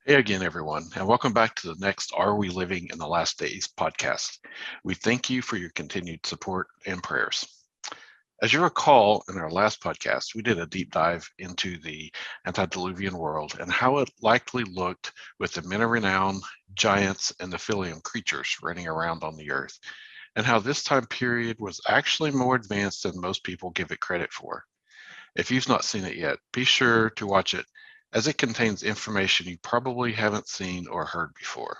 Hey again, everyone, and welcome back to the next Are We Living in the Last Days podcast. We thank you for your continued support and prayers. As you recall, in our last podcast, we did a deep dive into the antediluvian world and how it likely looked with the men of renown, giants, and the Nephilim creatures running around on the earth, and how this time period was actually more advanced than most people give it credit for. If you've not seen it yet, be sure to watch it, as it contains information you probably haven't seen or heard before.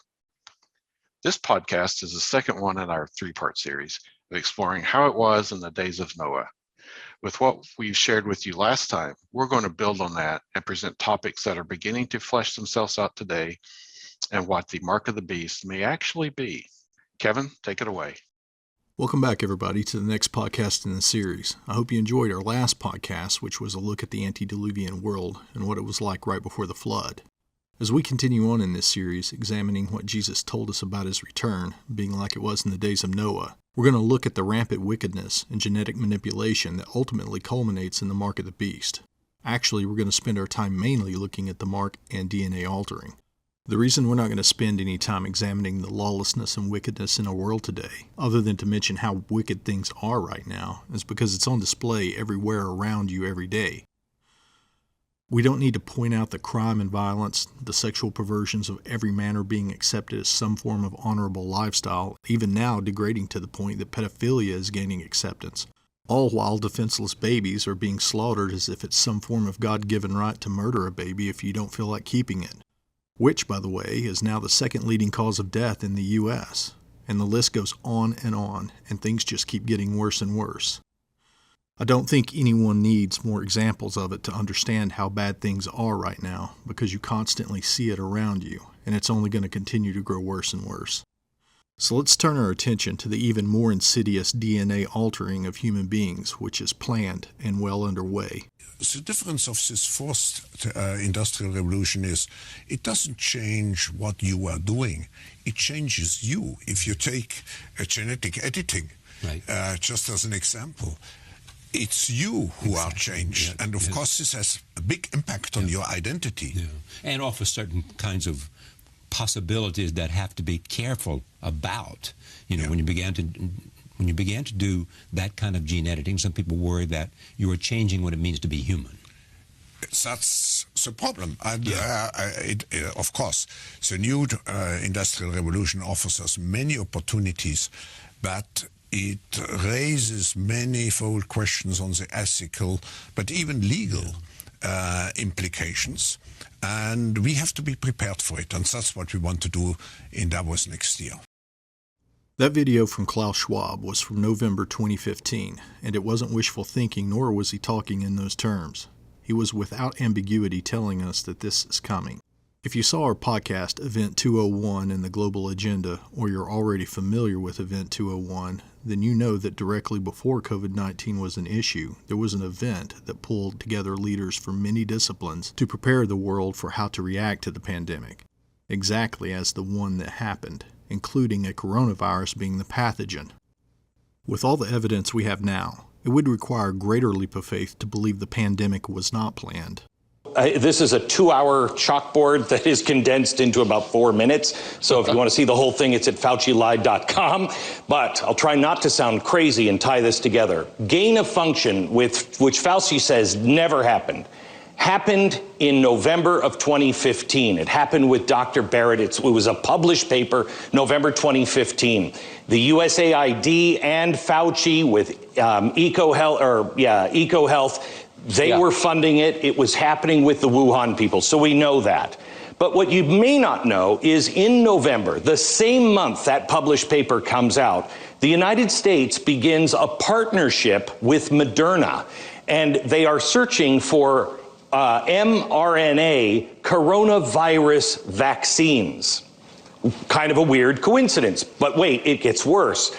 This podcast is the second one in our three-part series of exploring how it was in the days of Noah. With what we've shared with you last time, we're going to build on that and present topics that are beginning to flesh themselves out today and what the mark of the beast may actually be. Kevin, take it away. Welcome back, everybody, to the next podcast in the series. I hope you enjoyed our last podcast, which was a look at the antediluvian world and what it was like right before the flood. As we continue on in this series, examining what Jesus told us about his return, being like it was in the days of Noah, we're going to look at the rampant wickedness and genetic manipulation that ultimately culminates in the mark of the beast. Actually, we're going to spend our time mainly looking at the mark and DNA altering. The reason we're not going to spend any time examining the lawlessness and wickedness in our world today, other than to mention how wicked things are right now, is because it's on display everywhere around you every day. We don't need to point out the crime and violence, the sexual perversions of every manner being accepted as some form of honorable lifestyle, even now degrading to the point that pedophilia is gaining acceptance, all while defenseless babies are being slaughtered as if it's some form of God-given right to murder a baby if you don't feel like keeping it. Which, by the way, is now the second leading cause of death in the U.S., and the list goes on, and things just keep getting worse and worse. I don't think anyone needs more examples of it to understand how bad things are right now, because you constantly see it around you, and it's only going to continue to grow worse and worse. So let's turn our attention to the even more insidious DNA altering of human beings, which is planned and well underway. The difference of this fourth industrial revolution is it doesn't change what you are doing. It changes you. If you take genetic editing, right. Just as an example, it's you who are changed. Yeah. And of course, this has a big impact on your identity. Yeah. And offers certain kinds of possibilities that have to be careful about. When you began to do that kind of gene editing, some people worry that you are changing what it means to be human. That's the problem. And of course, the new industrial revolution offers us many opportunities, but it raises manifold questions on the ethical, but even legal implications. And we have to be prepared for it, and that's what we want to do in Davos next year. That video from Klaus Schwab was from November 2015, and it wasn't wishful thinking, nor was he talking in those terms. He was without ambiguity telling us that this is coming. If you saw our podcast, Event 201 in the Global Agenda, or you're already familiar with Event 201, then you know that directly before COVID-19 was an issue, there was an event that pulled together leaders from many disciplines to prepare the world for how to react to the pandemic, exactly as the one that happened, including a coronavirus being the pathogen. With all the evidence we have now, it would require a greater leap of faith to believe the pandemic was not planned. This is a 2-hour chalkboard that is condensed into about 4 minutes. So if you want to see the whole thing, it's at FauciLied.com. But I'll try not to sound crazy and tie this together. Gain of function, which Fauci says never happened in November of 2015. It happened with Dr. Barrett. It was a published paper, November 2015. The USAID and Fauci with EcoHealth, they were funding it. It was happening with the Wuhan people. So we know that. But what you may not know is in November, the same month that published paper comes out, the United States begins a partnership with Moderna, and they are searching for mRNA coronavirus vaccines. Kind of a weird coincidence, but wait, it gets worse.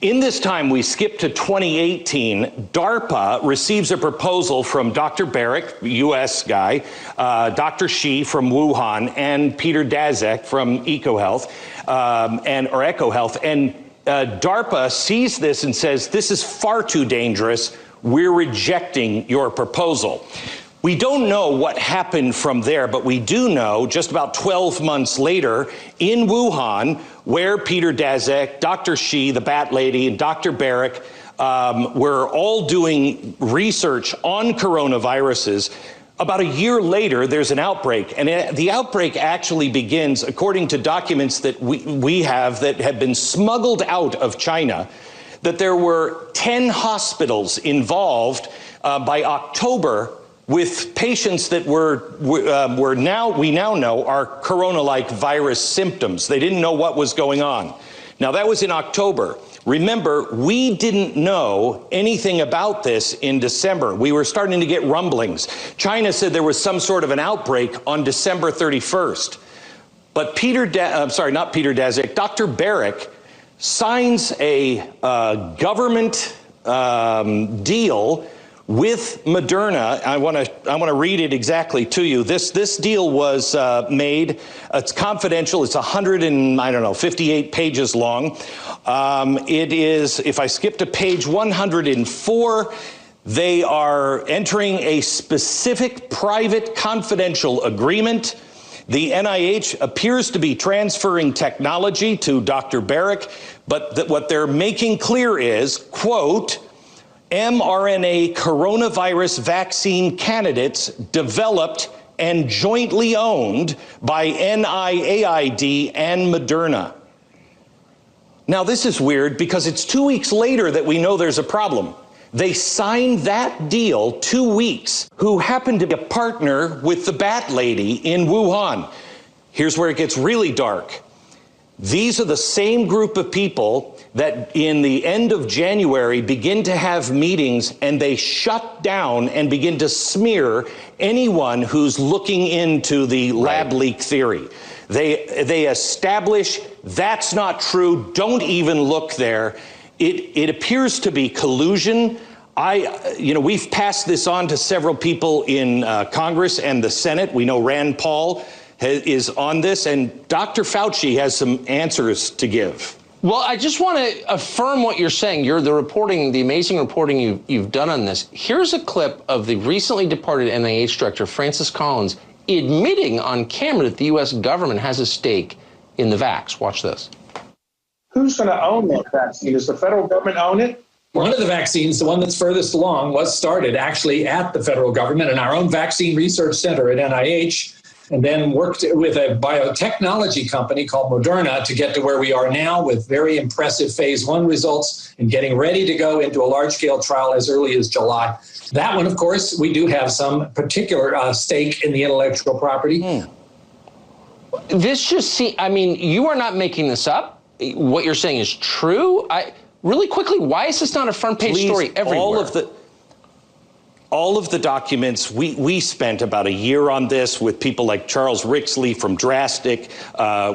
In this time, we skip to 2018. DARPA receives a proposal from Dr. Barrick, U.S. guy, Dr. Shi from Wuhan, and Peter Daszak from EcoHealth, and DARPA sees this and says, "This is far too dangerous. We're rejecting your proposal." We don't know what happened from there, but we do know just about 12 months later in Wuhan, where Peter Daszak, Dr. Shi, the Bat Lady, and Dr. Baric were all doing research on coronaviruses. About a year later, there's an outbreak, and the outbreak actually begins, according to documents that we have that have been smuggled out of China, that there were 10 hospitals involved by October with patients that we now know are corona-like virus symptoms. They didn't know what was going on. Now, that was in October. Remember, we didn't know anything about this in December. We were starting to get rumblings. China said there was some sort of an outbreak on December 31st. But not Peter Daszak, Dr. Baric signs a government deal with Moderna. I want to read it exactly to you. This deal was made. It's confidential. It's 58 pages long. It is, if I skip to page 104, they are entering a specific private confidential agreement. The NIH appears to be transferring technology to Dr. Baric, but what they're making clear is, quote, mRNA coronavirus vaccine candidates developed and jointly owned by NIAID and Moderna. Now, this is weird because it's 2 weeks later that we know there's a problem. They signed that deal 2 weeks, who happened to be a partner with the Bat Lady in Wuhan. Here's where it gets really dark. These are the same group of people that in the end of January begin to have meetings, and they shut down and begin to smear anyone who's looking into the lab leak theory. They establish that's not true. Don't even look there. It appears to be collusion. We've passed this on to several people in Congress and the Senate. We know Rand Paul is on this, and Dr. Fauci has some answers to give. Well, I just want to affirm what you're saying. The amazing reporting you've done on this. Here's a clip of the recently departed NIH director, Francis Collins, admitting on camera that the U.S. government has a stake in the vax. Watch this. Who's going to own that vaccine? Does the federal government own it? One of the vaccines, the one that's furthest along, was started actually at the federal government in our own vaccine research center at NIH, and then worked with a biotechnology company called Moderna to get to where we are now with very impressive phase 1 results and getting ready to go into a large-scale trial as early as July. That one, of course, we do have some particular stake in the intellectual property. This just you are not making this up. What you're saying is true. Really quickly, why is this not a front page story everywhere? All of the documents, we spent about a year on this with people like Charles Rixley from Drastic,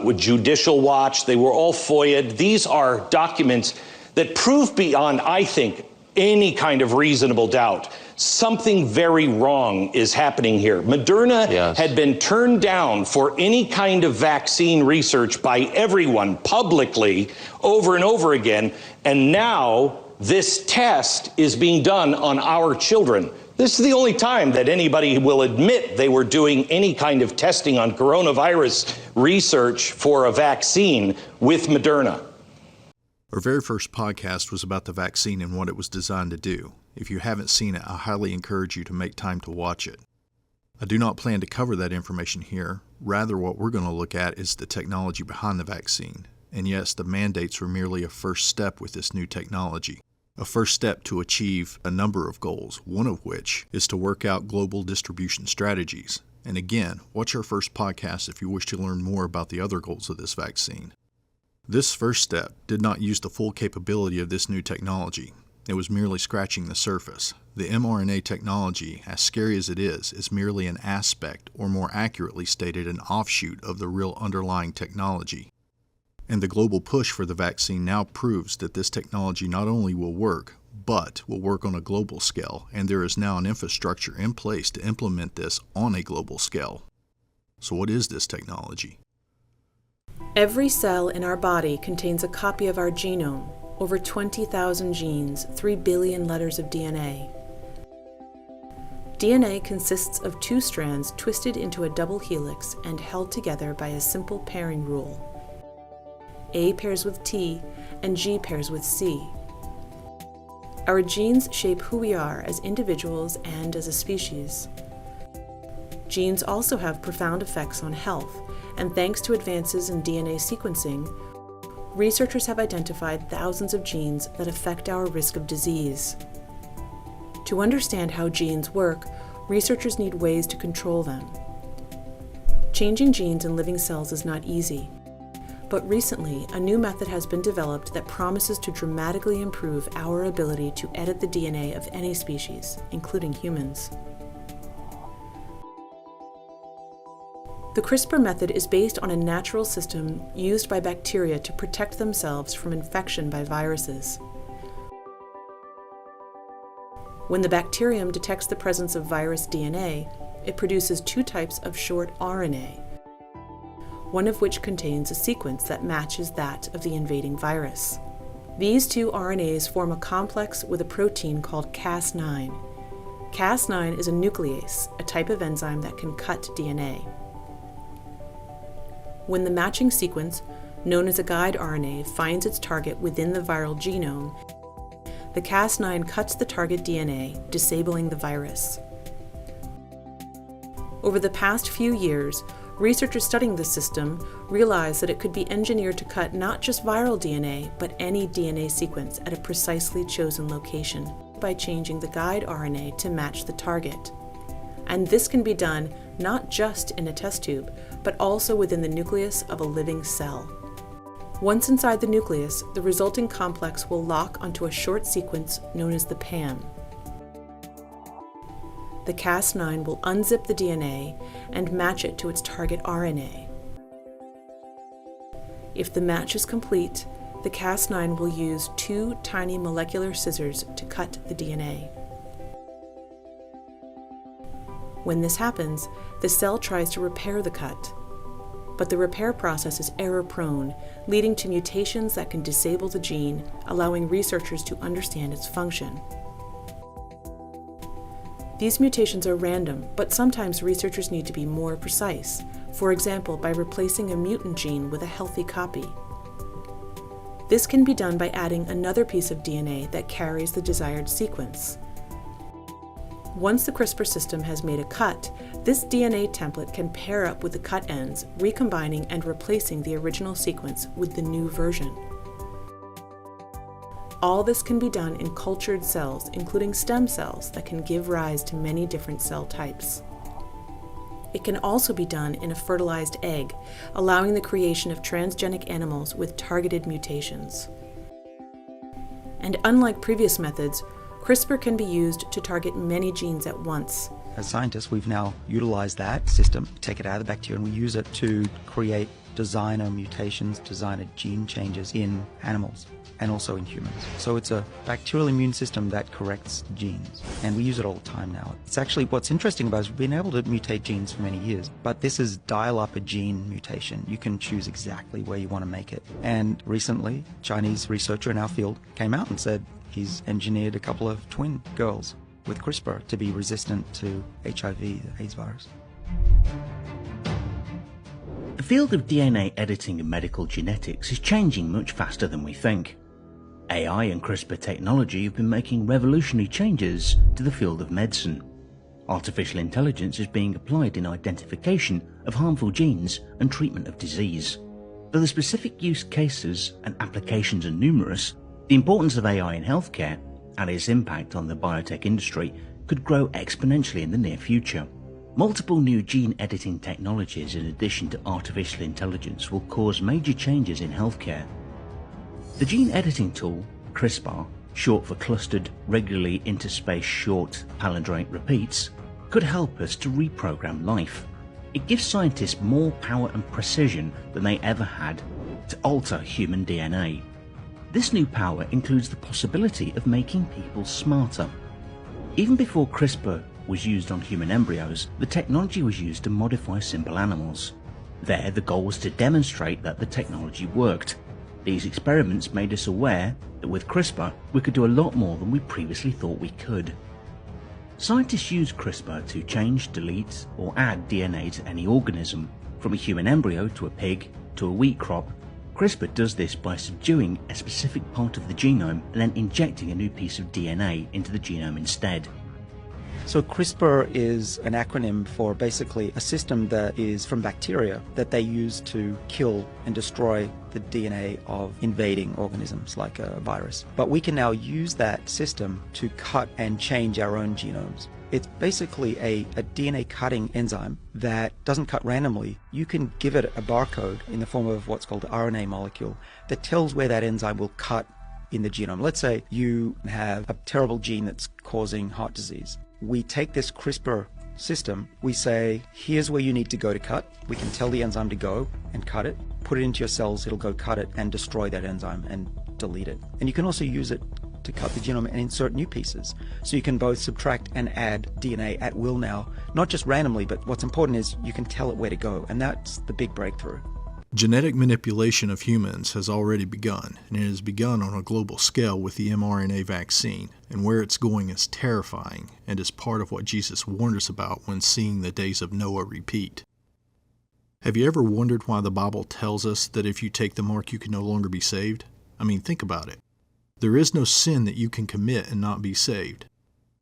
with Judicial Watch. They were all FOIA'd. These are documents that prove beyond, I think, any kind of reasonable doubt, something very wrong is happening here. Moderna had been turned down for any kind of vaccine research by everyone publicly over and over again, and now this test is being done on our children. This is the only time that anybody will admit they were doing any kind of testing on coronavirus research for a vaccine with Moderna. Our very first podcast was about the vaccine and what it was designed to do. If you haven't seen it, I highly encourage you to make time to watch it. I do not plan to cover that information here. Rather, what we're going to look at is the technology behind the vaccine. And yes, the mandates were merely a first step with this new technology. A first step to achieve a number of goals, one of which is to work out global distribution strategies. And again, watch our first podcast if you wish to learn more about the other goals of this vaccine. This first step did not use the full capability of this new technology. It was merely scratching the surface. The mRNA technology, as scary as it is merely an aspect, or more accurately stated, an offshoot of the real underlying technology. And the global push for the vaccine now proves that this technology not only will work, but will work on a global scale, and there is now an infrastructure in place to implement this on a global scale. So what is this technology? Every cell in our body contains a copy of our genome, over 20,000 genes, 3 billion letters of DNA. DNA consists of two strands twisted into a double helix and held together by a simple pairing rule. A pairs with T and G pairs with C. Our genes shape who we are as individuals and as a species. Genes also have profound effects on health, and thanks to advances in DNA sequencing, researchers have identified thousands of genes that affect our risk of disease. To understand how genes work, researchers need ways to control them. Changing genes in living cells is not easy, but recently a new method has been developed that promises to dramatically improve our ability to edit the DNA of any species, including humans. The CRISPR method is based on a natural system used by bacteria to protect themselves from infection by viruses. When the bacterium detects the presence of virus DNA, it produces two types of short RNA, one of which contains a sequence that matches that of the invading virus. These two RNAs form a complex with a protein called Cas9. Cas9 is a nuclease, a type of enzyme that can cut DNA. When the matching sequence, known as a guide RNA, finds its target within the viral genome, the Cas9 cuts the target DNA, disabling the virus. Over the past few years, researchers studying this system realized that it could be engineered to cut not just viral DNA, but any DNA sequence at a precisely chosen location by changing the guide RNA to match the target. And this can be done not just in a test tube, but also within the nucleus of a living cell. Once inside the nucleus, the resulting complex will lock onto a short sequence known as the PAM. The Cas9 will unzip the DNA and match it to its target RNA. If the match is complete, the Cas9 will use two tiny molecular scissors to cut the DNA. When this happens, the cell tries to repair the cut. But the repair process is error-prone, leading to mutations that can disable the gene, allowing researchers to understand its function. These mutations are random, but sometimes researchers need to be more precise, for example, by replacing a mutant gene with a healthy copy. This can be done by adding another piece of DNA that carries the desired sequence. Once the CRISPR system has made a cut, this DNA template can pair up with the cut ends, recombining and replacing the original sequence with the new version. All this can be done in cultured cells, including stem cells that can give rise to many different cell types. It can also be done in a fertilized egg, allowing the creation of transgenic animals with targeted mutations. And unlike previous methods, CRISPR can be used to target many genes at once. As scientists, we've now utilized that system, take it out of the bacteria, and we use it to create designer mutations, designer gene changes in animals and also in humans. So it's a bacterial immune system that corrects genes, and we use it all the time now. It's actually, what's interesting about it is we've been able to mutate genes for many years, but this is dial up a gene mutation. You can choose exactly where you want to make it. And recently, a Chinese researcher in our field came out and said he's engineered a couple of twin girls with CRISPR to be resistant to HIV, the AIDS virus. The field of DNA editing and medical genetics is changing much faster than we think. AI and CRISPR technology have been making revolutionary changes to the field of medicine. Artificial intelligence is being applied in identification of harmful genes and treatment of disease. Though the specific use cases and applications are numerous, the importance of AI in healthcare and its impact on the biotech industry could grow exponentially in the near future. Multiple new gene editing technologies in addition to artificial intelligence will cause major changes in healthcare. The gene editing tool, CRISPR, short for Clustered Regularly Interspaced Short Palindromic Repeats, could help us to reprogram life. It gives scientists more power and precision than they ever had to alter human DNA. This new power includes the possibility of making people smarter. Even before CRISPR was used on human embryos, the technology was used to modify simple animals. There, the goal was to demonstrate that the technology worked. These experiments made us aware that with CRISPR, we could do a lot more than we previously thought we could. Scientists use CRISPR to change, delete, or add DNA to any organism, from a human embryo to a pig to a wheat crop. CRISPR does this by subduing a specific part of the genome and then injecting a new piece of DNA into the genome instead. So CRISPR is an acronym for basically a system that is from bacteria that they use to kill and destroy the DNA of invading organisms like a virus. But we can now use that system to cut and change our own genomes. It's basically a DNA cutting enzyme that doesn't cut randomly. You can give it a barcode in the form of what's called an RNA molecule that tells where that enzyme will cut in the genome. Let's say you have a terrible gene that's causing heart disease. We take this CRISPR system, we say, here's where you need to go to cut. We can tell the enzyme to go and cut it, put it into your cells, it'll go cut it and destroy that enzyme and delete it. And you can also use it to cut the genome and insert new pieces. So you can both subtract and add DNA at will now, not just randomly, but what's important is you can tell it where to go, and that's the big breakthrough. Genetic manipulation of humans has already begun, and it has begun on a global scale with the mRNA vaccine, and where it's going is terrifying and is part of what Jesus warned us about when seeing the days of Noah repeat. Have you ever wondered why the Bible tells us that if you take the mark you can no longer be saved? I mean, think about it. There is no sin that you can commit and not be saved.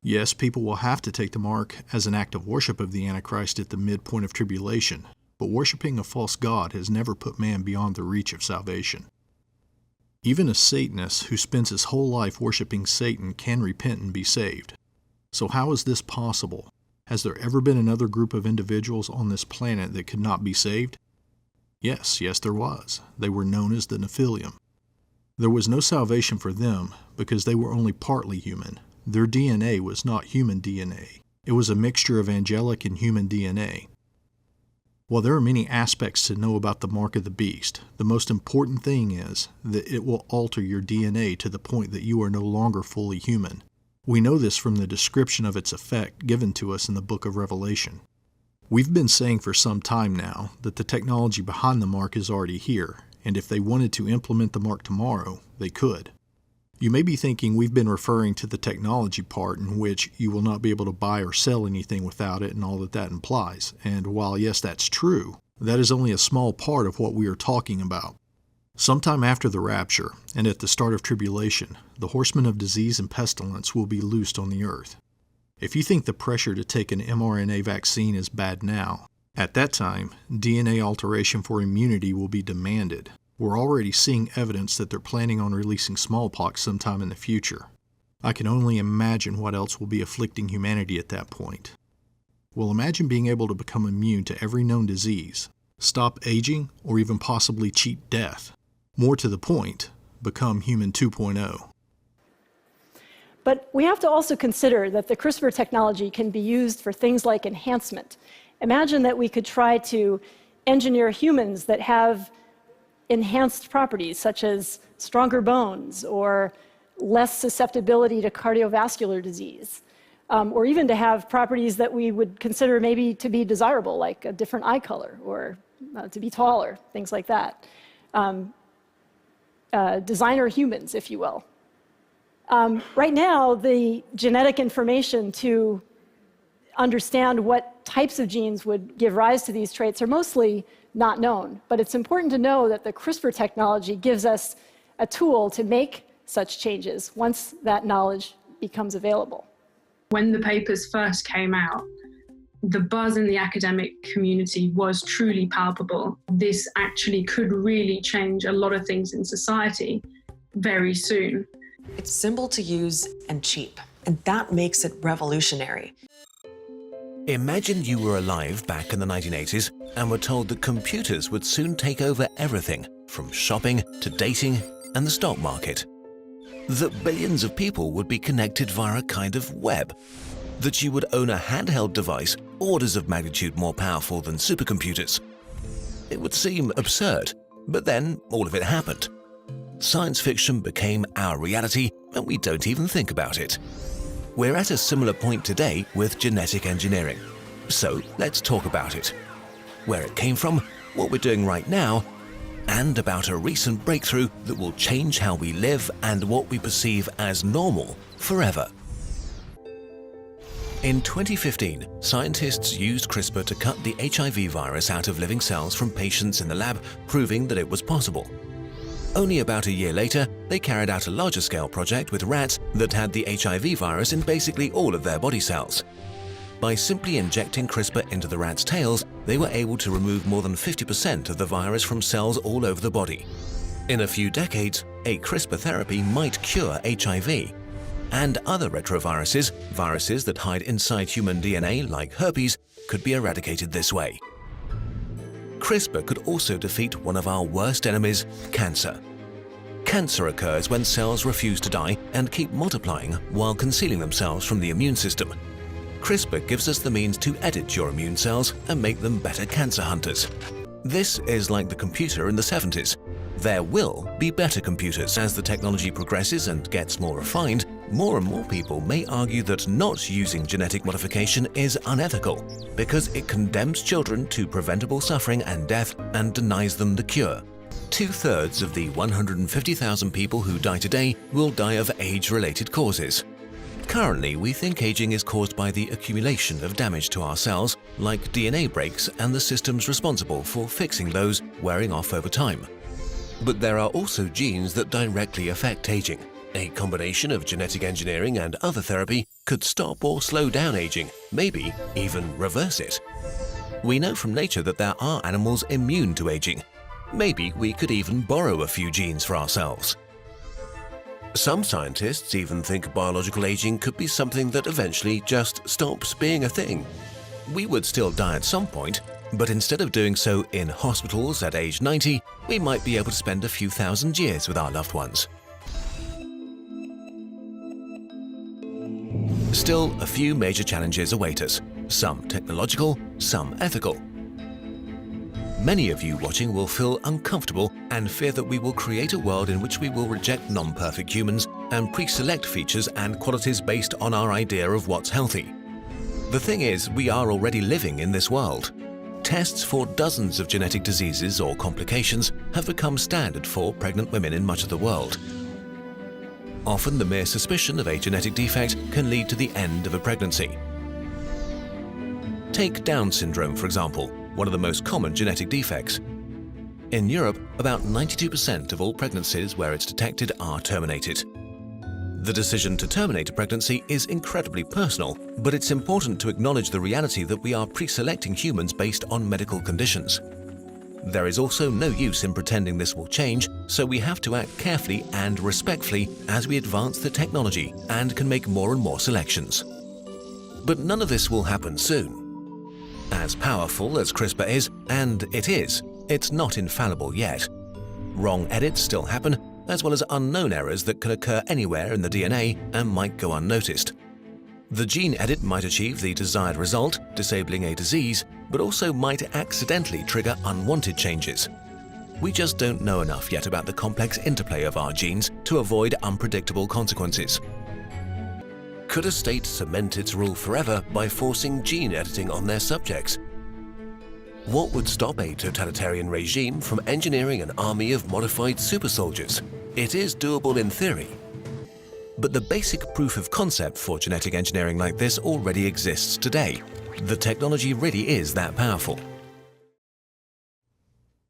Yes, people will have to take the mark as an act of worship of the Antichrist at the midpoint of tribulation, but worshiping a false god has never put man beyond the reach of salvation. Even a Satanist who spends his whole life worshiping Satan can repent and be saved. So how is this possible? Has there ever been another group of individuals on this planet that could not be saved? Yes, there was. They were known as the Nephilim. There was no salvation for them because they were only partly human. Their DNA was not human DNA. It was a mixture of angelic and human DNA. While there are many aspects to know about the mark of the beast, the most important thing is that it will alter your DNA to the point that you are no longer fully human. We know this from the description of its effect given to us in the book of Revelation. We've been saying for some time now that the technology behind the mark is already here, and if they wanted to implement the mark tomorrow, they could. You may be thinking we've been referring to the technology part in which you will not be able to buy or sell anything without it and all that implies. And while yes, that's true, that is only a small part of what we are talking about. Sometime after the rapture and at the start of tribulation, the horsemen of disease and pestilence will be loosed on the earth. If you think the pressure to take an mRNA vaccine is bad now, at that time, DNA alteration for immunity will be demanded. We're already seeing evidence that they're planning on releasing smallpox sometime in the future. I can only imagine what else will be afflicting humanity at that point. Well, imagine being able to become immune to every known disease, stop aging, or even possibly cheat death. More to the point, become human 2.0. But we have to also consider that the CRISPR technology can be used for things like enhancement. Imagine that we could try to engineer humans that have enhanced properties such as stronger bones or less susceptibility to cardiovascular disease, or even to have properties that we would consider maybe to be desirable, like a different eye color or to be taller, things like that. Designer humans, if you will. Right now, the genetic information to understand what types of genes would give rise to these traits are mostly not known. But it's important to know that the CRISPR technology gives us a tool to make such changes once that knowledge becomes available. When the papers first came out, the buzz in the academic community was truly palpable. This actually could really change a lot of things in society very soon. It's simple to use and cheap, and that makes it revolutionary. Imagine you were alive back in the 1980s and were told that computers would soon take over everything, from shopping to dating and the stock market. That billions of people would be connected via a kind of web. That you would own a handheld device orders of magnitude more powerful than supercomputers. It would seem absurd, but then all of it happened. Science fiction became our reality and we don't even think about it. We're at a similar point today with genetic engineering. So let's talk about it. Where it came from, what we're doing right now, and about a recent breakthrough that will change how we live and what we perceive as normal forever. In 2015, scientists used CRISPR to cut the HIV virus out of living cells from patients in the lab, proving that it was possible. Only about a year later, they carried out a larger-scale project with rats that had the HIV virus in basically all of their body cells. By simply injecting CRISPR into the rats' tails, they were able to remove more than 50% of the virus from cells all over the body. In a few decades, a CRISPR therapy might cure HIV. And other retroviruses, viruses that hide inside human DNA like herpes, could be eradicated this way. CRISPR could also defeat one of our worst enemies, cancer. Cancer occurs when cells refuse to die and keep multiplying while concealing themselves from the immune system. CRISPR gives us the means to edit your immune cells and make them better cancer hunters. This is like the computer in the 70s. There will be better computers. As the technology progresses and gets more refined, more and more people may argue that not using genetic modification is unethical because it condemns children to preventable suffering and death and denies them the cure. 2/3 of the 150,000 people who die today will die of age-related causes. Currently, we think aging is caused by the accumulation of damage to our cells, like DNA breaks and the systems responsible for fixing those wearing off over time. But there are also genes that directly affect aging. A combination of genetic engineering and other therapy could stop or slow down aging, maybe even reverse it. We know from nature that there are animals immune to aging. Maybe we could even borrow a few genes for ourselves. Some scientists even think biological aging could be something that eventually just stops being a thing. We would still die at some point, but instead of doing so in hospitals at age 90, we might be able to spend a few thousand years with our loved ones. Still, a few major challenges await us, some technological, some ethical. Many of you watching will feel uncomfortable and fear that we will create a world in which we will reject non-perfect humans and pre-select features and qualities based on our idea of what's healthy. The thing is, we are already living in this world. Tests for dozens of genetic diseases or complications have become standard for pregnant women in much of the world. Often the mere suspicion of a genetic defect can lead to the end of a pregnancy. Take Down syndrome, for example, one of the most common genetic defects. In Europe, about 92% of all pregnancies where it's detected are terminated. The decision to terminate a pregnancy is incredibly personal, but it's important to acknowledge the reality that we are pre-selecting humans based on medical conditions. There is also no use in pretending this will change, so we have to act carefully and respectfully as we advance the technology and can make more and more selections. But none of this will happen soon. As powerful as CRISPR is, and it is, it's not infallible yet. Wrong edits still happen, as well as unknown errors that can occur anywhere in the DNA and might go unnoticed. The gene edit might achieve the desired result, disabling a disease, but also might accidentally trigger unwanted changes. We just don't know enough yet about the complex interplay of our genes to avoid unpredictable consequences. Could a state cement its rule forever by forcing gene editing on their subjects? What would stop a totalitarian regime from engineering an army of modified super soldiers? It is doable in theory. But the basic proof of concept for genetic engineering like this already exists today. The technology really is that powerful.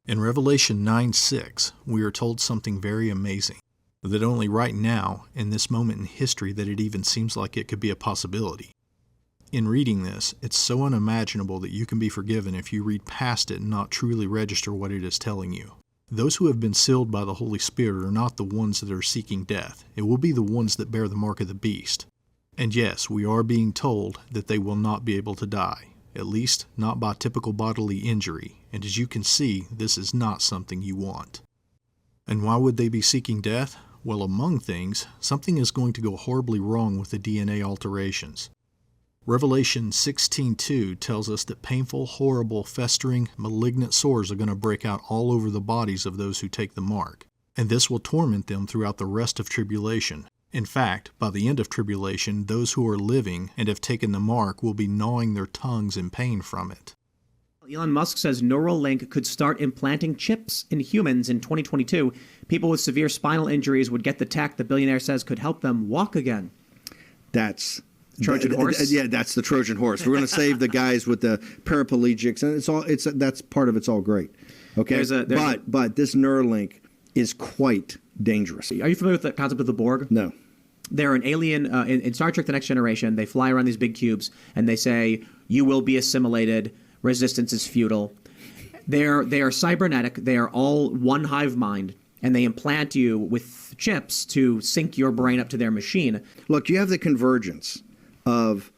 In Revelation 9:6, we are told something very amazing, that only right now, in this moment in history, that it even seems like it could be a possibility. In reading this, it's so unimaginable that you can be forgiven if you read past it and not truly register what it is telling you. Those who have been sealed by the Holy Spirit are not the ones that are seeking death. It will be the ones that bear the mark of the beast. And yes, we are being told that they will not be able to die, at least not by typical bodily injury, and as you can see, this is not something you want. And why would they be seeking death? Well, among things, something is going to go horribly wrong with the DNA alterations. Revelation 16:2 tells us that painful, horrible, festering, malignant sores are going to break out all over the bodies of those who take the mark, and this will torment them throughout the rest of tribulation. In fact, by the end of tribulation, those who are living and have taken the mark will be gnawing their tongues in pain from it. Elon Musk says Neuralink could start implanting chips in humans in 2022. People with severe spinal injuries would get the tech the billionaire says could help them walk again. That's Trojan horse? Yeah, that's the Trojan horse. We're going to save the guys with the paraplegics, and that's part of it's all great. Okay, but this Neuralink is quite dangerous. Are you familiar with the concept of the Borg? No. They're an alien in Star Trek: The Next Generation. They fly around these big cubes, and they say, "You will be assimilated. Resistance is futile." They are cybernetic. They are all one hive mind, and they implant you with chips to sync your brain up to their machine. Look, you have the convergence of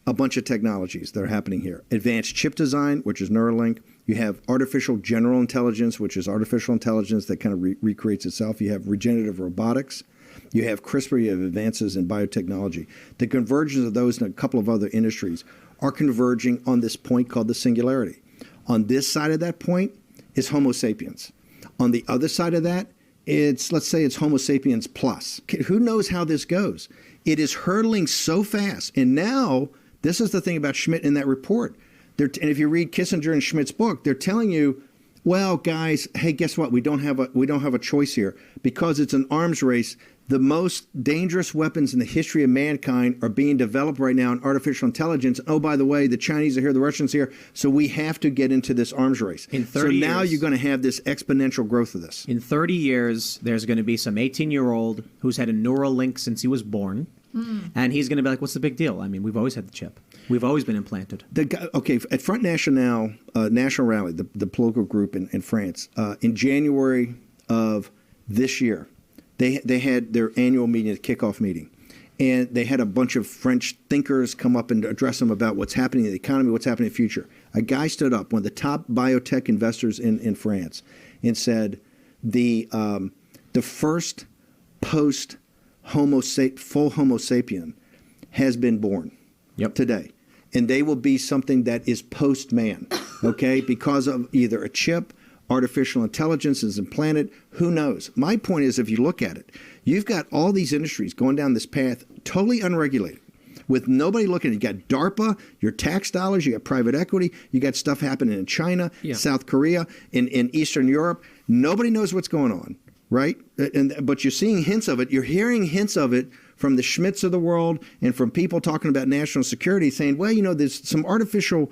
a bunch of technologies that are happening here. Advanced chip design, which is Neuralink. You have artificial general intelligence, which is artificial intelligence that kind of recreates itself. You have regenerative robotics. You have CRISPR. You have advances in biotechnology. The convergence of those and a couple of other industries are converging on this point called the singularity. On this side of that point is Homo sapiens. On the other side of that, let's say it's Homo sapiens plus. Who knows how this goes? It is hurtling so fast. And now, this is the thing about Schmidt in that report. And if you read Kissinger and Schmidt's book, they're telling you, well, guys, hey, guess what? We don't have a choice here. Because it's an arms race, the most dangerous weapons in the history of mankind are being developed right now in artificial intelligence. Oh, by the way, the Chinese are here, the Russians are here, so we have to get into this arms race. So now you're going to have this exponential growth of this. In 30 years, there's going to be some 18-year-old who's had a Neuralink since he was born, and he's going to be like, what's the big deal? I mean, we've always had the chip. We've always been implanted. At Front National, National Rally, the political group in France, in January of this year, they had their annual meeting, the kickoff meeting, and they had a bunch of French thinkers come up and address them about what's happening in the economy, what's happening in the future. A guy stood up, one of the top biotech investors in France, and said the first post full Homo sapien has been born today. And they will be something that is post-man, okay, because of either a chip, artificial intelligence is implanted, who knows? My point is, if you look at it, you've got all these industries going down this path, totally unregulated, with nobody looking. You got DARPA, your tax dollars, you got private equity, you got stuff happening in China, South Korea, in Eastern Europe. Nobody knows what's going on, right? But you're seeing hints of it. You're hearing hints of it from the Schmitz of the world and from people talking about national security, saying, well, there's some artificial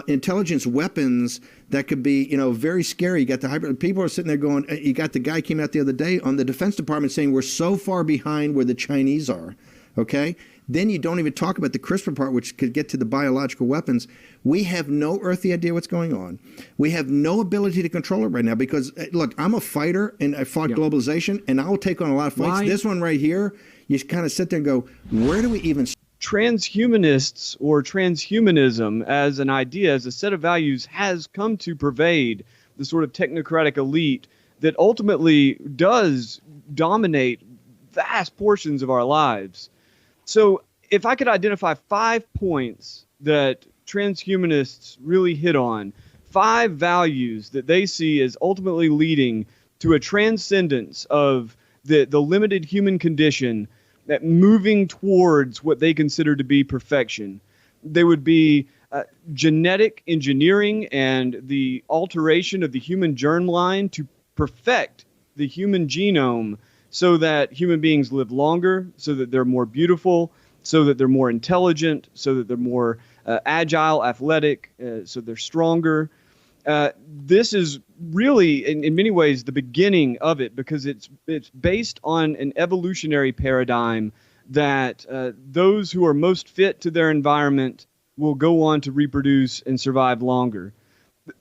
intelligence weapons that could be, very scary. You got the hybrid. People are sitting there going, you got the guy came out the other day on the Defense Department saying we're so far behind where the Chinese are, okay? Then you don't even talk about the CRISPR part, which could get to the biological weapons. We have no earthly idea what's going on. We have no ability to control it right now because, look, I'm a fighter and I fought globalization and I will take on a lot of fights. This one right here, you kind of sit there and go, where do we even start? Transhumanists or transhumanism as an idea, as a set of values, has come to pervade the sort of technocratic elite that ultimately does dominate vast portions of our lives. So if I could identify 5 points that transhumanists really hit on, 5 values that they see as ultimately leading to a transcendence of the limited human condition, that moving towards what they consider to be perfection. They would be genetic engineering and the alteration of the human germline to perfect the human genome so that human beings live longer, so that they're more beautiful, so that they're more intelligent, so that they're more agile, athletic, so they're stronger. This is really, in many ways, the beginning of it because it's based on an evolutionary paradigm that those who are most fit to their environment will go on to reproduce and survive longer.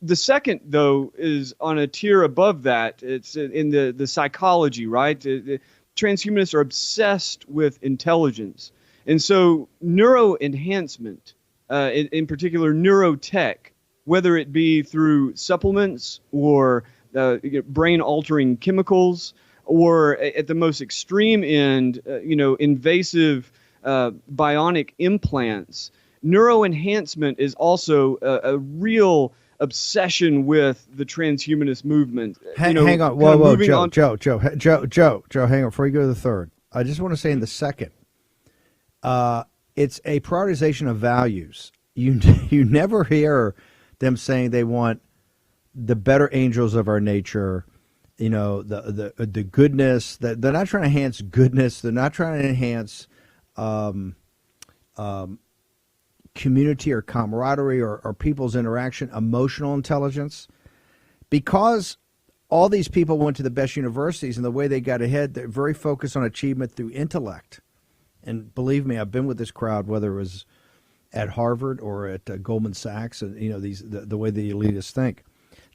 The second, though, is on a tier above that. It's in the psychology, right? Transhumanists are obsessed with intelligence. And so neuroenhancement, in particular neurotech, whether it be through supplements or brain-altering chemicals, or at the most extreme end, invasive bionic implants. Neuroenhancement is also a real obsession with the transhumanist movement. Hang on, whoa, Joe, hang on before you go to the third. I just want to say in the second, it's a prioritization of values. You never hear them saying they want the better angels of our nature, the goodness. That they're not trying to enhance goodness. They're not trying to enhance community or camaraderie or people's interaction, emotional intelligence. Because all these people went to the best universities, and the way they got ahead, they're very focused on achievement through intellect. And believe me, I've been with this crowd, whether it was at Harvard or at Goldman Sachs, and the way the elitists think.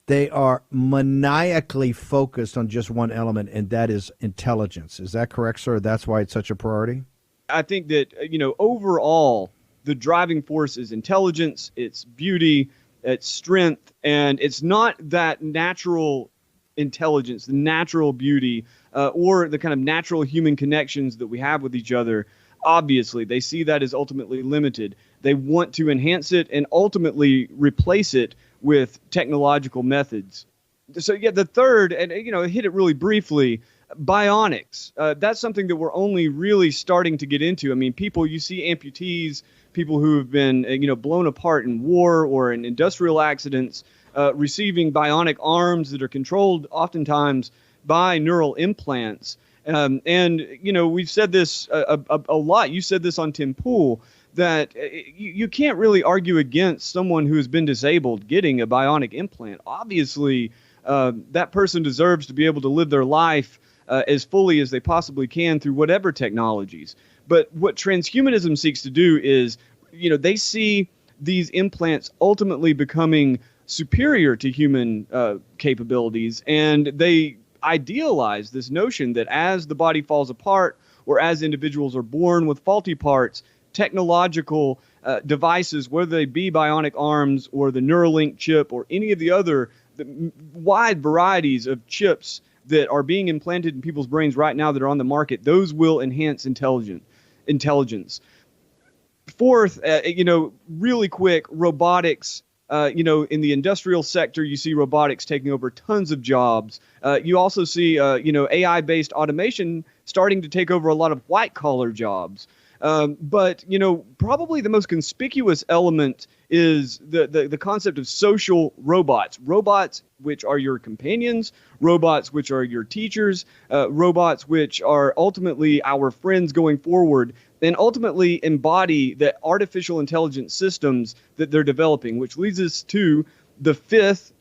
They are maniacally focused on just one element, and that is intelligence. Is that correct, sir? That's why it's such a priority? I think that, overall, the driving force is intelligence, it's beauty, it's strength, and it's not that natural intelligence, the natural beauty, or the kind of natural human connections that we have with each other. Obviously, they see that as ultimately limited. They want to enhance it and ultimately replace it with technological methods. So, yeah, the third, and, hit it really briefly, bionics. That's something that we're only really starting to get into. I mean, you see amputees, people who have been, blown apart in war or in industrial accidents, receiving bionic arms that are controlled oftentimes by neural implants. And, we've said this a lot. You said this on Tim Pool, that you can't really argue against someone who has been disabled getting a bionic implant. Obviously, that person deserves to be able to live their life as fully as they possibly can through whatever technologies. But what transhumanism seeks to do is, they see these implants ultimately becoming superior to human capabilities, and they idealize this notion that as the body falls apart or as individuals are born with faulty parts, technological devices, whether they be bionic arms or the Neuralink chip or any of the other wide varieties of chips that are being implanted in people's brains right now that are on the market, those will enhance intelligence. Fourth, really quick, robotics. In the industrial sector, you see robotics taking over tons of jobs. You also see, AI-based automation starting to take over a lot of white-collar jobs. But probably the most conspicuous element is the concept of social robots. Robots which are your companions, robots which are your teachers, robots which are ultimately our friends going forward, and ultimately embody the artificial intelligence systems that they're developing, which leads us to the fifth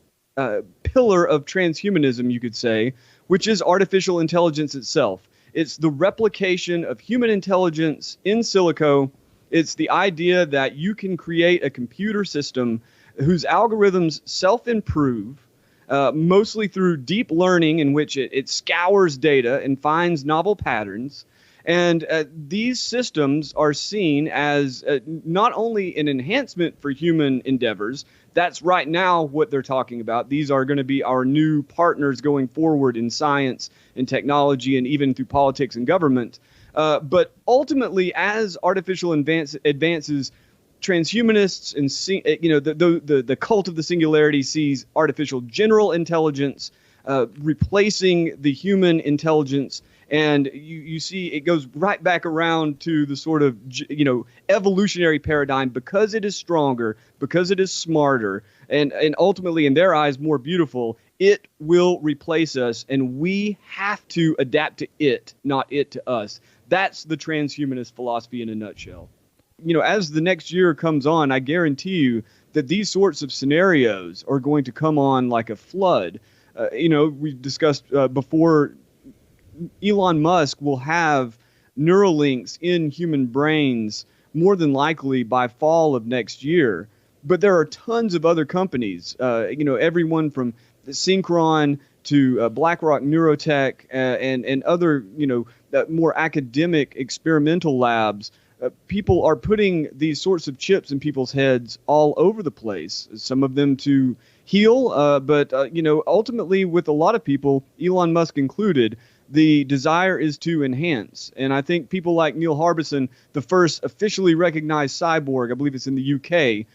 pillar of transhumanism, you could say, which is artificial intelligence itself. It's the replication of human intelligence in silico. It's the idea that you can create a computer system whose algorithms self-improve, mostly through deep learning, in which it scours data and finds novel patterns. And these systems are seen as not only an enhancement for human endeavors. That's right now what they're talking about. These are going to be our new partners going forward in science and technology and even through politics and government. But ultimately, as artificial advances, transhumanists and the cult of the singularity sees artificial general intelligence replacing the human intelligence. And you see it goes right back around to the sort of, evolutionary paradigm, because it is stronger, because it is smarter, and ultimately, in their eyes, more beautiful. It will replace us, and we have to adapt to it, not it to us. That's the transhumanist philosophy in a nutshell. As the next year comes on, I guarantee you that these sorts of scenarios are going to come on like a flood. We discussed before, Elon Musk will have Neuralinks in human brains more than likely by fall of next year. But there are tons of other companies, everyone from Synchron to BlackRock Neurotech and other, more academic experimental labs. People are putting these sorts of chips in people's heads all over the place, some of them to heal, but ultimately with a lot of people, Elon Musk included, the desire is to enhance. And I think people like Neil Harbisson, the first officially recognized cyborg, I believe it's in the UK,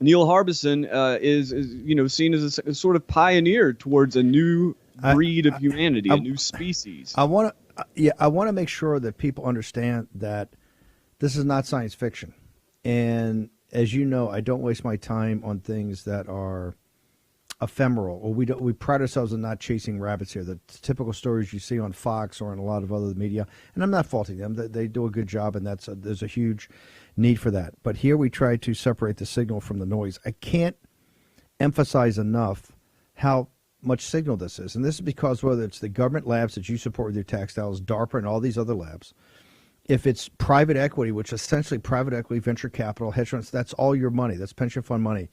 Neil Harbisson is seen as a sort of pioneer towards a new breed of humanity, a new species. I want to make sure that people understand that this is not science fiction. And as you know, I don't waste my time on things that are ephemeral, or we pride ourselves on not chasing rabbits here. The typical stories you see on Fox or on a lot of other media, and I'm not faulting them. They do a good job, and there's a huge need for that. But here we try to separate the signal from the noise. I can't emphasize enough how much signal this is. And this is because whether it's the government labs that you support with your tax dollars, DARPA and all these other labs, if it's private equity, which essentially private equity, venture capital, hedge funds, that's all your money. That's pension fund money.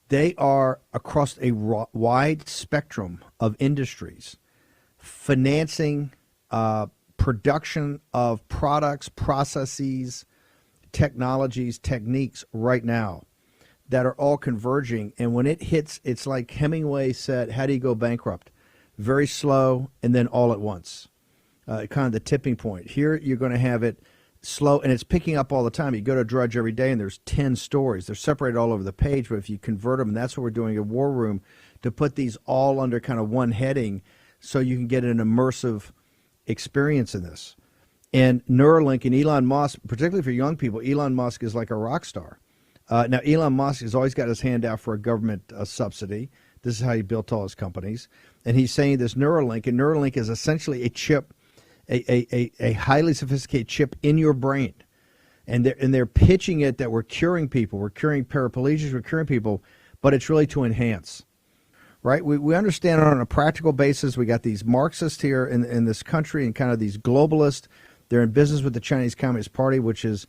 They are across a wide spectrum of industries, financing production of products, processes, technologies, techniques right now that are all converging. And when it hits, it's like Hemingway said, how do you go bankrupt? Very slow and then all at once. Kind of the tipping point. Here you're going to have it slow, and it's picking up all the time. You go to Drudge every day, and there's 10 stories. They're separated all over the page, but if you convert them, and that's what we're doing at War Room, to put these all under kind of one heading so you can get an immersive experience in this. And Neuralink and Elon Musk, particularly for young people, Elon Musk is like a rock star. Now, Elon Musk has always got his hand out for a government subsidy. This is how he built all his companies. And he's saying this Neuralink, and Neuralink is essentially a chip, a highly sophisticated chip in your brain. And they're pitching it that we're curing people, we're curing paraplegics, we're curing people, but it's really to enhance. Right? We understand it on a practical basis. We got these Marxists here in this country and kind of these globalists. They're in business with the Chinese Communist Party, which is,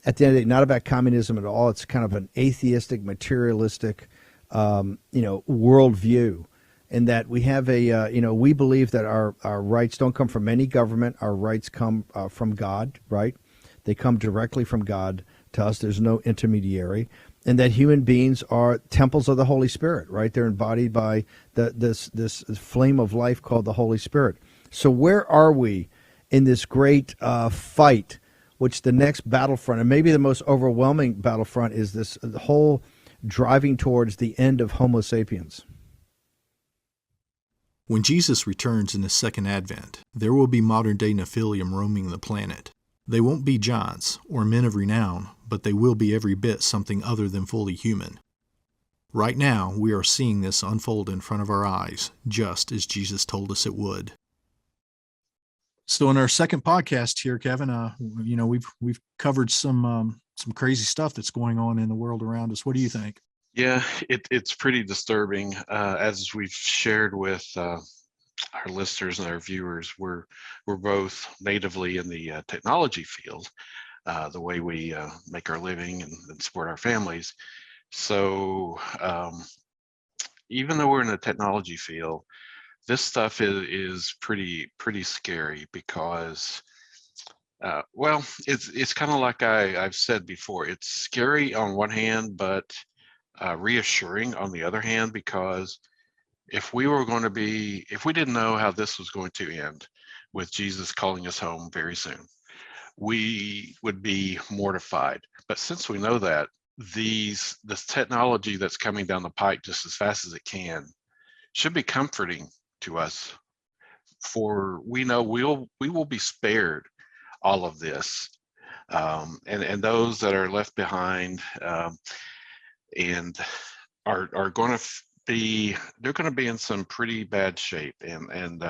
at the end of the day, not about communism at all. It's kind of an atheistic, materialistic, worldview. And that we have we believe that our rights don't come from any government. Our rights come from God, right? They come directly from God to us. There's no intermediary. And that human beings are temples of the Holy Spirit, right? They're embodied by this flame of life called the Holy Spirit. So where are we in this great fight, which the next battlefront, and maybe the most overwhelming battlefront, is this whole driving towards the end of Homo sapiens? When Jesus returns in the second advent, there will be modern-day Nephilim roaming the planet. They won't be giants or men of renown, but they will be every bit something other than fully human. Right now, we are seeing this unfold in front of our eyes, just as Jesus told us it would. So in our second podcast here, Kevin, we've covered some crazy stuff that's going on in the world around us. What do you think? Yeah, it's pretty disturbing. As we've shared with our listeners and our viewers, we're both natively in the technology field, the way we make our living and support our families. So even though we're in the technology field, this stuff is pretty scary because, it's kind of like I've said before. It's scary on one hand, but reassuring on the other hand, because if we didn't know how this was going to end with Jesus calling us home very soon, we would be mortified. But since we know that, this technology that's coming down the pike just as fast as it can should be comforting to us, for we know we will be spared all of this, and those that are left behind and are going to they're going to be in some pretty bad shape, and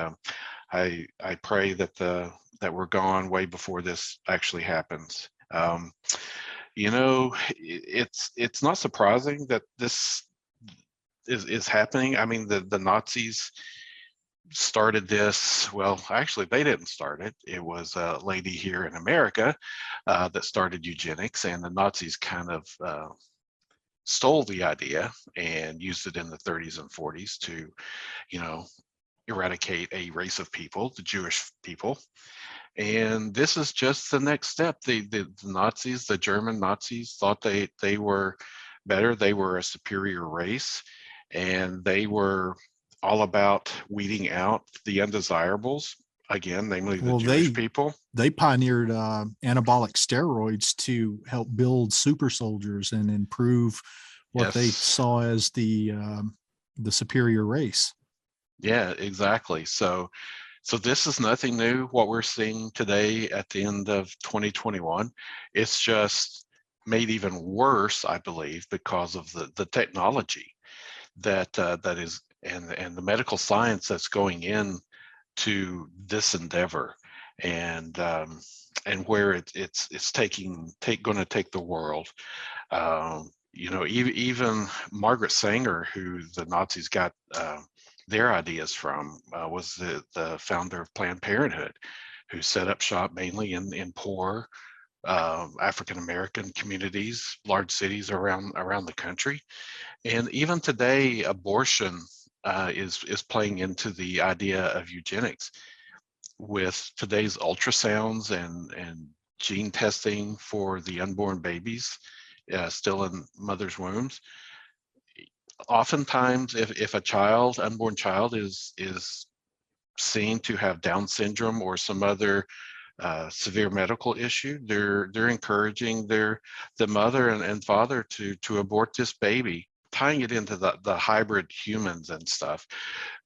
I pray that we're gone way before this actually happens. It's not surprising that this is happening. I mean, the Nazis started this. Well, actually, they didn't start it. It was a lady here in America that started eugenics, and the Nazis kind of stole the idea and used it in the 30s and 40s to, eradicate a race of people, the Jewish people. And this is just the next step. The Nazis, the German Nazis, thought they were better. They were a superior race, and they were all about weeding out the undesirables, again, namely the Jewish people. They pioneered anabolic steroids to help build super soldiers and improve what they saw as the superior race. Yeah, exactly. So this is nothing new. What we're seeing today at the end of 2021, it's just made even worse, I believe, because of the technology that is and the medical science that's going in to this endeavor, and where it's going to take the world. Even Margaret Sanger, who the Nazis got their ideas from, was the founder of Planned Parenthood, who set up shop mainly in poor African American communities, large cities around the country. And even today, abortion is playing into the idea of eugenics with today's ultrasounds and gene testing for the unborn babies still in mothers' wombs. Oftentimes, if a unborn child is seen to have Down syndrome or some other severe medical issue, they're encouraging the mother and father to abort this baby, tying it into the hybrid humans and stuff.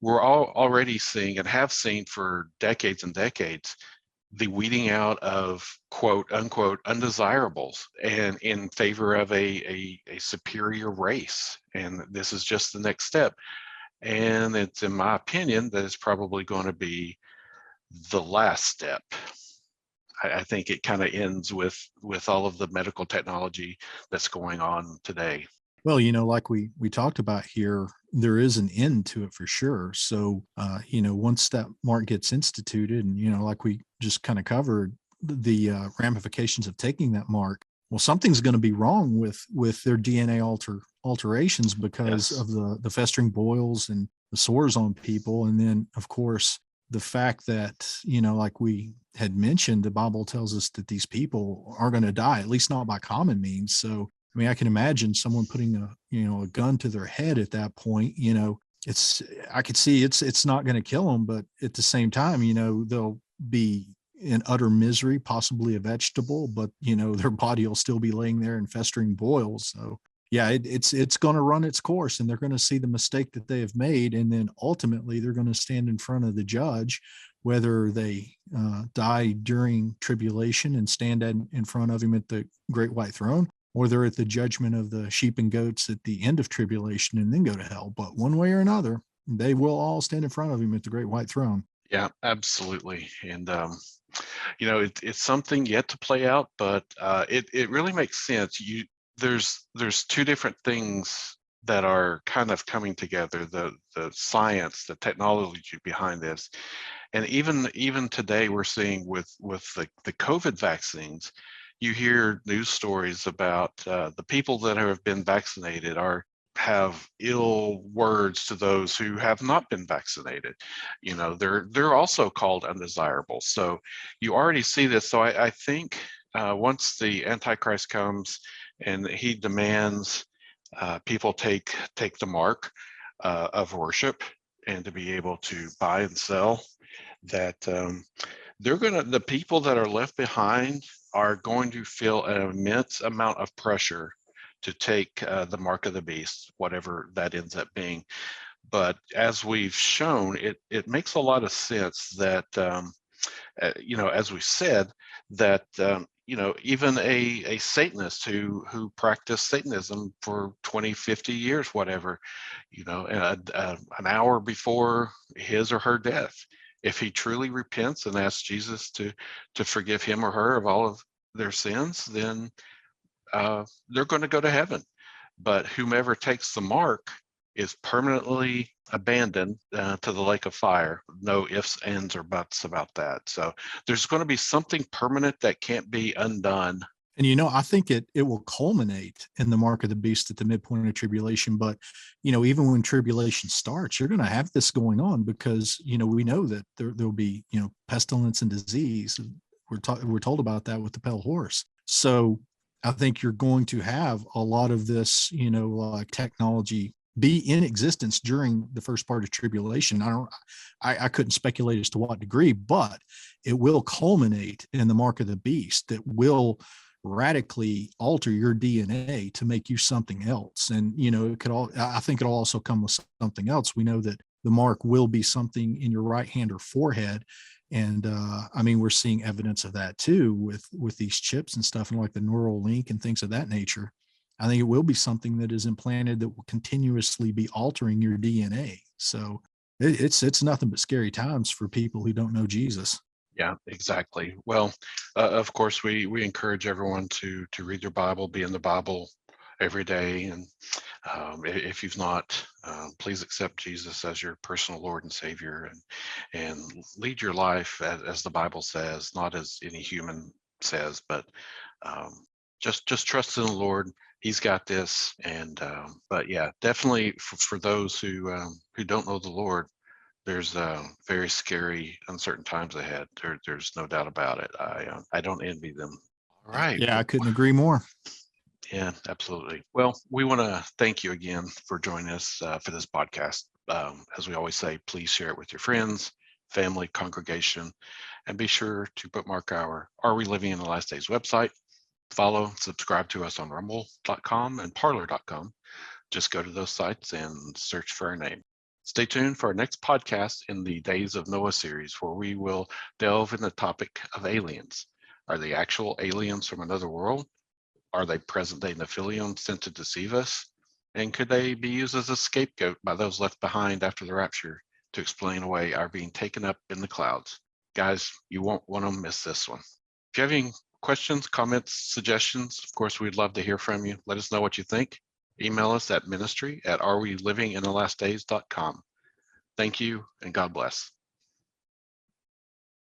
We're all already seeing and have seen for decades and decades the weeding out of quote unquote undesirables and in favor of a superior race. And this is just the next step. And it's, in my opinion, that it's probably going to be the last step. I think it kind of ends with all of the medical technology that's going on today. Well, like we talked about here, there is an end to it for sure. So, once that mark gets instituted and, like we just kind of covered the ramifications of taking that mark, well, something's going to be wrong with their DNA alterations because of the festering boils and the sores on people. And then, of course, the fact that, like we had mentioned, the Bible tells us that these people are going to die, at least not by common means. So, I mean, I can imagine someone putting a gun to their head at that point. I could see it's not going to kill them, but at the same time, they'll be in utter misery, possibly a vegetable, but their body will still be laying there in festering boils. So yeah, it's going to run its course, and they're going to see the mistake that they have made, and then ultimately they're going to stand in front of the judge, whether they die during tribulation and stand in front of him at the great white throne, or they're at the judgment of the sheep and goats at the end of tribulation and then go to hell. But one way or another, they will all stand in front of him at the great white throne. Yeah, absolutely. And, it's something yet to play out, but it really makes sense. There's two different things that are kind of coming together, the science, the technology behind this. And even today we're seeing with the COVID vaccines, you hear news stories about the people that have been vaccinated have ill words to those who have not been vaccinated. They're also called undesirables. So you already see this. So I think once the Antichrist comes and he demands people take the mark of worship and to be able to buy and sell, that the people that are left behind are going to feel an immense amount of pressure to take the mark of the beast, whatever that ends up being. But as we've shown, it makes a lot of sense that, as we said, that, even a Satanist who practiced Satanism for 20, 50 years, whatever, an hour before his or her death, if he truly repents and asks Jesus to forgive him or her of all of their sins, then they're going to go to heaven. But whomever takes the mark is permanently abandoned to the lake of fire. No ifs, ands, or buts about that. So there's going to be something permanent that can't be undone. And, I think it will culminate in the mark of the beast at the midpoint of tribulation. But, even when tribulation starts, you're going to have this going on because, we know that there'll be, pestilence and disease. We're told about that with the pale horse. So I think you're going to have a lot of this, like technology be in existence during the first part of tribulation. I couldn't speculate as to what degree, but it will culminate in the mark of the beast that will radically alter your DNA to make you something else. And, I think it'll also come with something else. We know that the mark will be something in your right hand or forehead. And we're seeing evidence of that too with these chips and stuff, and like the neural link and things of that nature. I think it will be something that is implanted that will continuously be altering your DNA. So it's nothing but scary times for people who don't know Jesus. Yeah, exactly. Well, of course, we encourage everyone to read their Bible, be in the Bible every day, and if you've not, please accept Jesus as your personal Lord and Savior, and lead your life as the Bible says, not as any human says, but just trust in the Lord. He's got this, and but yeah, definitely for those who don't know the Lord, there's very scary, uncertain times ahead. There's no doubt about it. I don't envy them. All right. Yeah, I couldn't agree more. Yeah, absolutely. Well, we want to thank you again for joining us for this podcast. As we always say, please share it with your friends, family, congregation, and be sure to bookmark our Are We Living in the Last Days website. Follow, subscribe to us on rumble.com and parlor.com. Just go to those sites and search for our name. Stay tuned for our next podcast in the Days of Noah series, where we will delve in the topic of aliens. Are they actual aliens from another world? Are they present-day Nephilim sent to deceive us? And could they be used as a scapegoat by those left behind after the rapture to explain away our being taken up in the clouds? Guys, you won't want to miss this one. If you have any questions, comments, suggestions, of course, we'd love to hear from you. Let us know what you think. Email us at ministry@arewelivinginthelastdays.com. Thank you, and God bless.